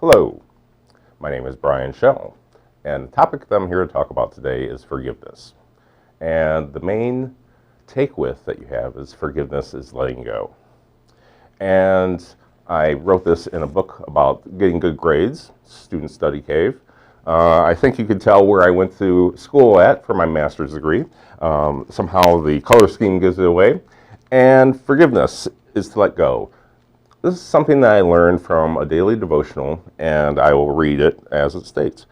Hello, my name is Brian Schell, and the topic that I'm here to talk about today is forgiveness. And the main take with that you have is forgiveness is letting go. And I wrote this in a book about getting good grades, Student Study Cave. I think you could tell where I went to school at for my master's degree. Somehow the color scheme gives it away. And forgiveness is to let go. This is something that I learned from a daily devotional, and I will read it as it states.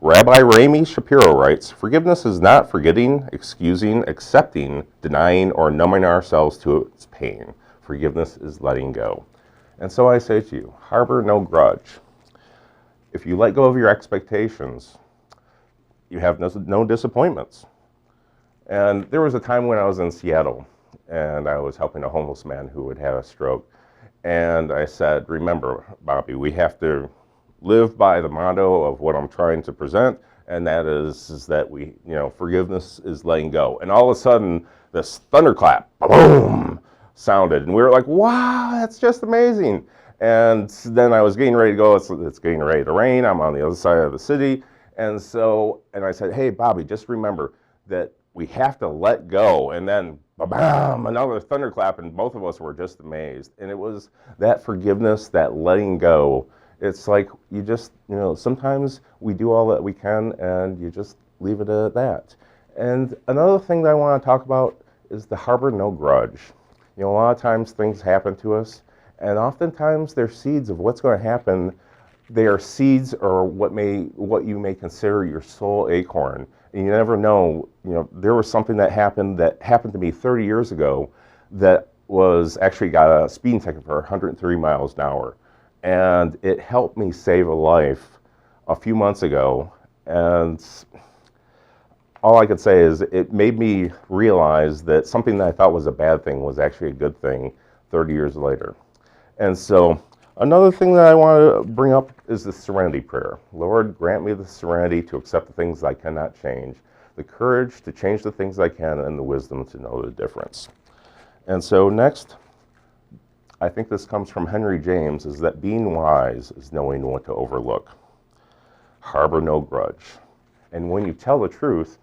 Rabbi Rami Shapiro writes, "Forgiveness is not forgetting, excusing, accepting, denying, or numbing ourselves to its pain. Forgiveness is letting go." And so I say to you, harbor no grudge. If you let go of your expectations, you have no disappointments. And there was a time when I was in Seattle, and I was helping a homeless man who had had a stroke. And I said, remember, Bobby, we have to live by the motto of what I'm trying to present, and that is that forgiveness is letting go. And all of a sudden, this thunderclap, boom, sounded, and we were like, wow, that's just amazing. And then I was getting ready to go. It's getting ready to rain. I'm on the other side of the city, and I said, hey, Bobby, just remember that we have to let go. And then, bam, another thunderclap, and both of us were just amazed. And it was that forgiveness, that letting go. It's like you just, sometimes we do all that we can, and you just leave it at that. And another thing that I want to talk about is the harbor no grudge. A lot of times things happen to us, and oftentimes they're seeds of what's going to happen. They are seeds, or what you may consider your soul acorn. And you never know, there was something that happened to me 30 years ago that was actually got a speeding ticket for 103 miles an hour. And it helped me save a life a few months ago. And all I could say is it made me realize that something that I thought was a bad thing was actually a good thing 30 years later. And so another thing that I want to bring up is the serenity prayer. Lord, grant me the serenity to accept the things I cannot change, the courage to change the things I can, and the wisdom to know the difference. And so next, I think this comes from Henry James, is that being wise is knowing what to overlook. Harbor no grudge. And when you tell the truth,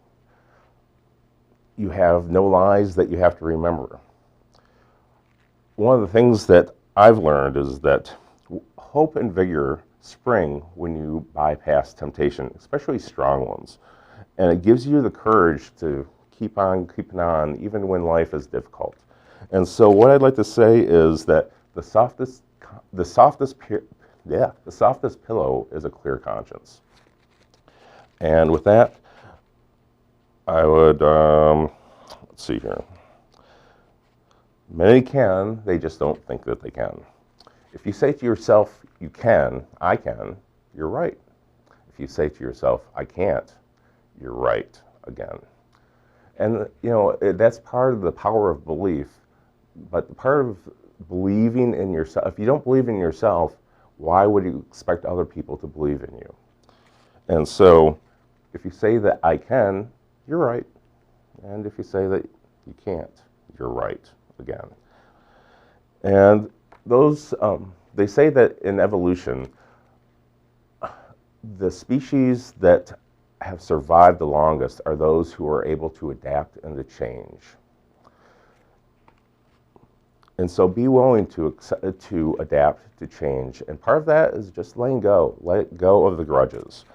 you have no lies that you have to remember. One of the things that I've learned is that hope and vigor spring when you bypass temptation, especially strong ones. And it gives you the courage to keep on keeping on, even when life is difficult. And so what I'd like to say is that the softest pillow is a clear conscience. And with that, I would, let's see here. Many can, they just don't think that they can. If you say to yourself, you can, I can, you're right. If you say to yourself, I can't, you're right again. And, that's part of the power of belief. But the part of believing in yourself, if you don't believe in yourself, why would you expect other people to believe in you? And so, if you say that I can, you're right. And if you say that you can't, you're right again. And those, they say that in evolution, the species that have survived the longest are those who are able to adapt and to change. And so be willing to adapt, to change. And part of that is just letting go. Let go of the grudges.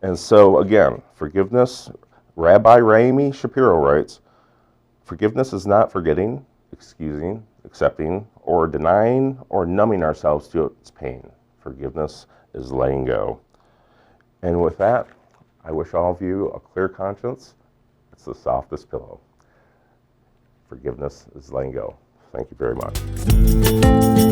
And so again, forgiveness, Rabbi Rami Shapiro writes, forgiveness is not forgetting, excusing, accepting, or denying, or numbing ourselves to its pain. Forgiveness is letting go. And with that, I wish all of you a clear conscience. It's the softest pillow. Forgiveness is letting go. Thank you very much.